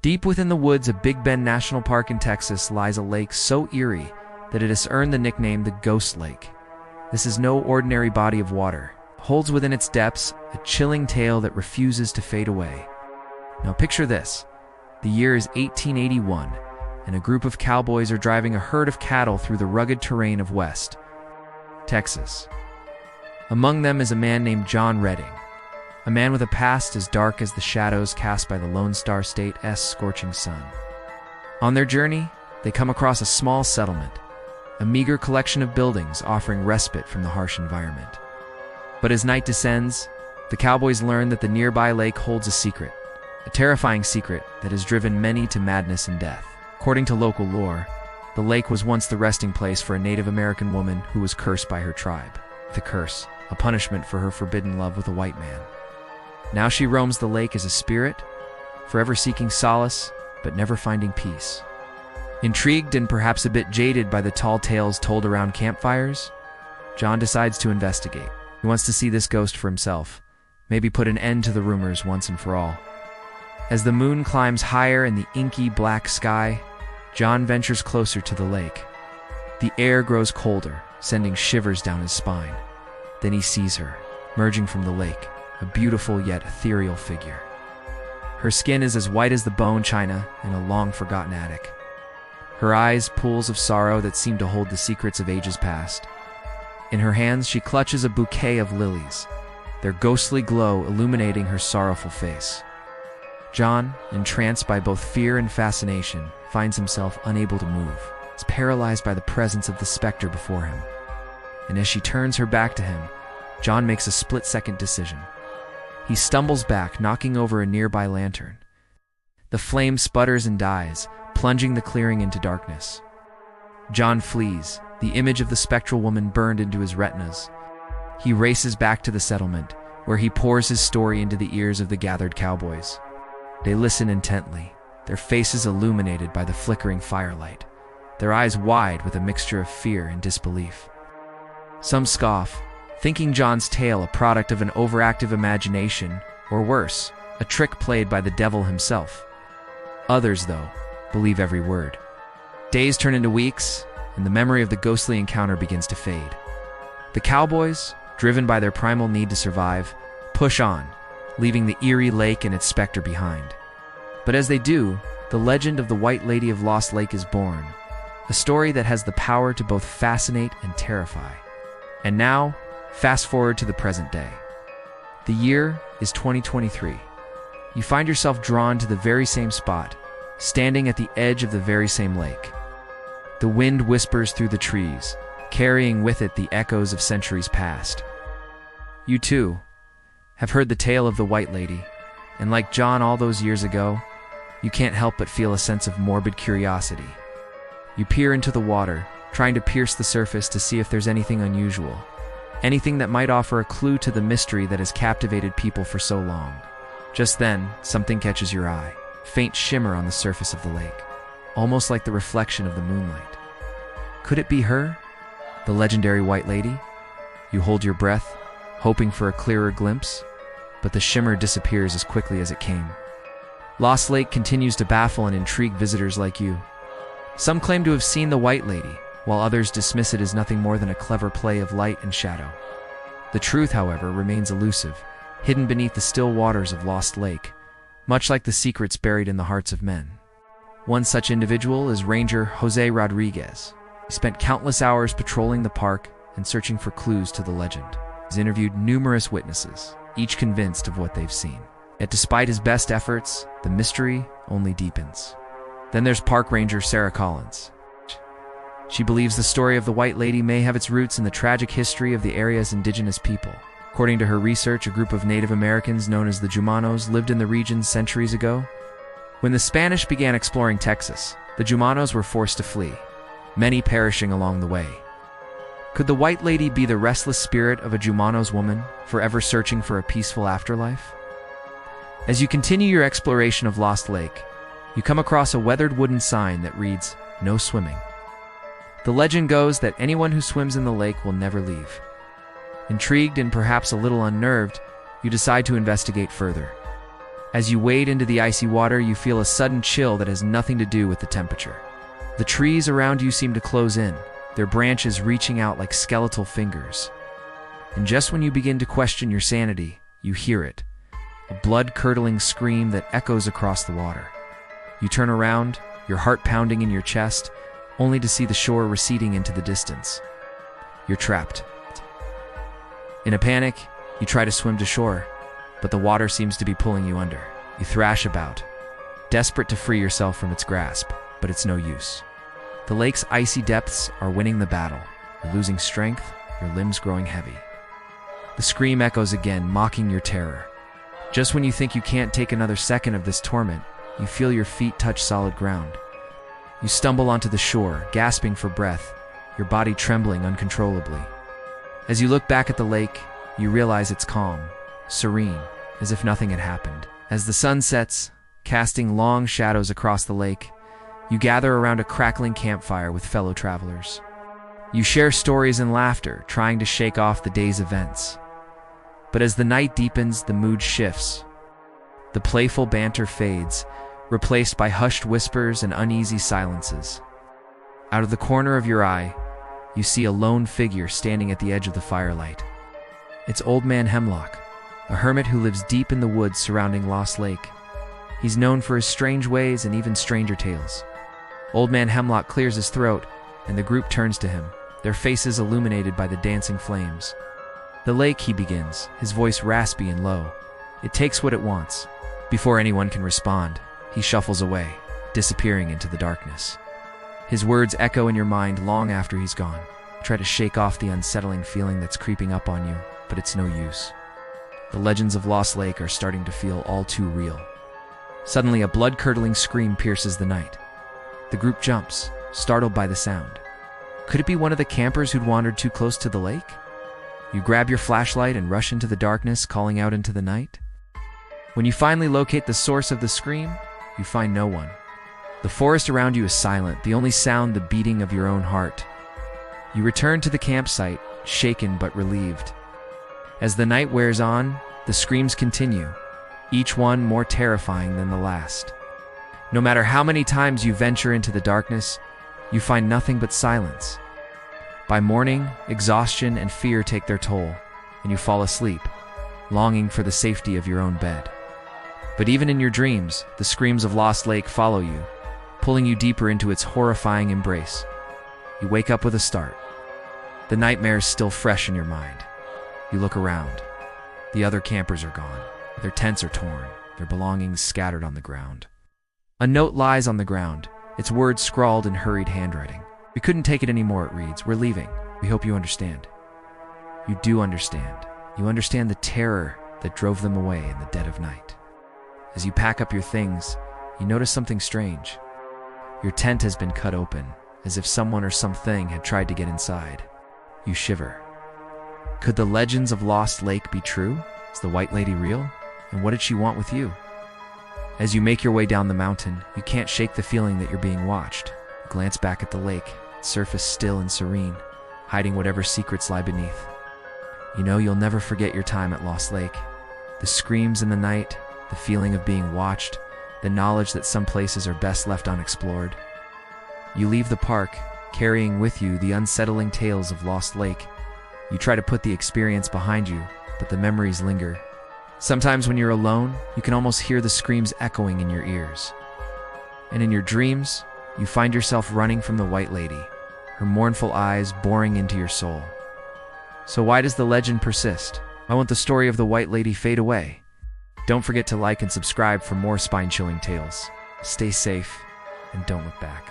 Deep within the woods of Big Bend National Park in Texas lies a lake so eerie that it has earned the nickname the Ghost Lake. This is no ordinary body of water. It holds within its depths a chilling tale that refuses to fade away. Now picture this. The year is 1881, and a group of cowboys are driving a herd of cattle through the rugged terrain of West Texas. Among them is a man named John Redding, a man with a past as dark as the shadows cast by the Lone Star State's scorching sun. On their journey, they come across a small settlement, a meager collection of buildings offering respite from the harsh environment. But as night descends, the cowboys learn that the nearby lake holds a secret, a terrifying secret that has driven many to madness and death. According to local lore, the lake was once the resting place for a Native American woman who was cursed by her tribe. The curse, a punishment for her forbidden love with a white man. Now she roams the lake as a spirit, forever seeking solace, but never finding peace. Intrigued and perhaps a bit jaded by the tall tales told around campfires, John decides to investigate. He wants to see this ghost for himself, maybe put an end to the rumors once and for all. As the moon climbs higher in the inky black sky, John ventures closer to the lake. The air grows colder, sending shivers down his spine. Then he sees her, emerging from the lake, a beautiful yet ethereal figure. Her skin is as white as the bone china in a long-forgotten attic. Her eyes pools of sorrow that seem to hold the secrets of ages past. In her hands she clutches a bouquet of lilies, their ghostly glow illuminating her sorrowful face. John, entranced by both fear and fascination, finds himself unable to move. He's paralyzed by the presence of the specter before him. And as she turns her back to him, John makes a split-second decision. He stumbles back, knocking over a nearby lantern. The flame sputters and dies, plunging the clearing into darkness. John flees, the image of the spectral woman burned into his retinas. He races back to the settlement, where he pours his story into the ears of the gathered cowboys. They listen intently, their faces illuminated by the flickering firelight, their eyes wide with a mixture of fear and disbelief. Some scoff, thinking John's tale a product of an overactive imagination, or worse, a trick played by the devil himself. Others, though, believe every word. Days turn into weeks, and the memory of the ghostly encounter begins to fade. The cowboys, driven by their primal need to survive, push on, leaving the eerie lake and its specter behind. But as they do, the legend of the White Lady of Lost Lake is born, a story that has the power to both fascinate and terrify. And now, fast forward to the present day. The year is 2023. You find yourself drawn to the very same spot, standing at the edge of the very same lake. The wind whispers through the trees, carrying with it the echoes of centuries past. You too have heard the tale of the White Lady, and like John all those years ago, you can't help but feel a sense of morbid curiosity. You peer into the water, trying to pierce the surface to see if there's anything unusual, anything that might offer a clue to the mystery that has captivated people for so long. Just then, something catches your eye, a faint shimmer on the surface of the lake, almost like the reflection of the moonlight. Could it be her, the legendary White Lady? You hold your breath, hoping for a clearer glimpse, but the shimmer disappears as quickly as it came. Lost Lake continues to baffle and intrigue visitors like you. Some claim to have seen the White Lady, while others dismiss it as nothing more than a clever play of light and shadow. The truth, however, remains elusive, hidden beneath the still waters of Lost Lake, much like the secrets buried in the hearts of men. One such individual is Ranger Jose Rodriguez. He spent countless hours patrolling the park and searching for clues to the legend. He's interviewed numerous witnesses, each convinced of what they've seen. Yet despite his best efforts, the mystery only deepens. Then there's Park Ranger Sarah Collins. She believes the story of the White Lady may have its roots in the tragic history of the area's indigenous people. According to her research, a group of Native Americans known as the Jumanos lived in the region centuries ago. When the Spanish began exploring Texas, the Jumanos were forced to flee, many perishing along the way. Could the White Lady be the restless spirit of a Jumanos woman, forever searching for a peaceful afterlife? As you continue your exploration of Lost Lake, you come across a weathered wooden sign that reads, "No swimming." The legend goes that anyone who swims in the lake will never leave. Intrigued and perhaps a little unnerved, you decide to investigate further. As you wade into the icy water, you feel a sudden chill that has nothing to do with the temperature. The trees around you seem to close in, their branches reaching out like skeletal fingers. And just when you begin to question your sanity, you hear it, a blood-curdling scream that echoes across the water. You turn around, your heart pounding in your chest, only to see the shore receding into the distance. You're trapped. In a panic, you try to swim to shore, but the water seems to be pulling you under. You thrash about, desperate to free yourself from its grasp, but it's no use. The lake's icy depths are winning the battle. You're losing strength, your limbs growing heavy. The scream echoes again, mocking your terror. Just when you think you can't take another second of this torment, you feel your feet touch solid ground. You stumble onto the shore, gasping for breath, your body trembling uncontrollably. As you look back at the lake, you realize it's calm, serene, as if nothing had happened. As the sun sets, casting long shadows across the lake, you gather around a crackling campfire with fellow travelers. You share stories and laughter, trying to shake off the day's events. But as the night deepens, the mood shifts. The playful banter fades, replaced by hushed whispers and uneasy silences. Out of the corner of your eye, you see a lone figure standing at the edge of the firelight. It's Old Man Hemlock, a hermit who lives deep in the woods surrounding Lost Lake. He's known for his strange ways and even stranger tales. Old Man Hemlock clears his throat, and the group turns to him, their faces illuminated by the dancing flames. "The lake," he begins, his voice raspy and low. "It takes what it wants." Before anyone can respond, he shuffles away, disappearing into the darkness. His words echo in your mind long after he's gone. Try to shake off the unsettling feeling that's creeping up on you, but it's no use. The legends of Lost Lake are starting to feel all too real. Suddenly, a blood-curdling scream pierces the night. The group jumps, startled by the sound. Could it be one of the campers who'd wandered too close to the lake? You grab your flashlight and rush into the darkness, calling out into the night. When you finally locate the source of the scream, you find no one. The forest around you is silent, the only sound the beating of your own heart. You return to the campsite, shaken but relieved. As the night wears on, the screams continue, each one more terrifying than the last. No matter how many times you venture into the darkness, you find nothing but silence. By morning, exhaustion and fear take their toll, and you fall asleep, longing for the safety of your own bed. But even in your dreams, the screams of Lost Lake follow you, pulling you deeper into its horrifying embrace. You wake up with a start. The nightmare is still fresh in your mind. You look around. The other campers are gone. Their tents are torn, their belongings scattered on the ground. A note lies on the ground, its words scrawled in hurried handwriting. "We couldn't take it anymore," it reads. "We're leaving. We hope you understand." You do understand. You understand the terror that drove them away in the dead of night. As you pack up your things, you notice something strange. Your tent has been cut open, as if someone or something had tried to get inside. You shiver. Could the legends of Lost Lake be true? Is the White Lady real? And what did she want with you? As you make your way down the mountain, you can't shake the feeling that you're being watched. You glance back at the lake, its surface still and serene, hiding whatever secrets lie beneath. You know you'll never forget your time at Lost Lake. The screams in the night, the feeling of being watched, the knowledge that some places are best left unexplored. You leave the park, carrying with you the unsettling tales of Lost Lake. You try to put the experience behind you, but the memories linger. Sometimes when you're alone, you can almost hear the screams echoing in your ears. And in your dreams, you find yourself running from the White Lady, her mournful eyes boring into your soul. So why does the legend persist? Why won't the story of the White Lady fade away? Don't forget to like and subscribe for more spine-chilling tales. Stay safe, and don't look back.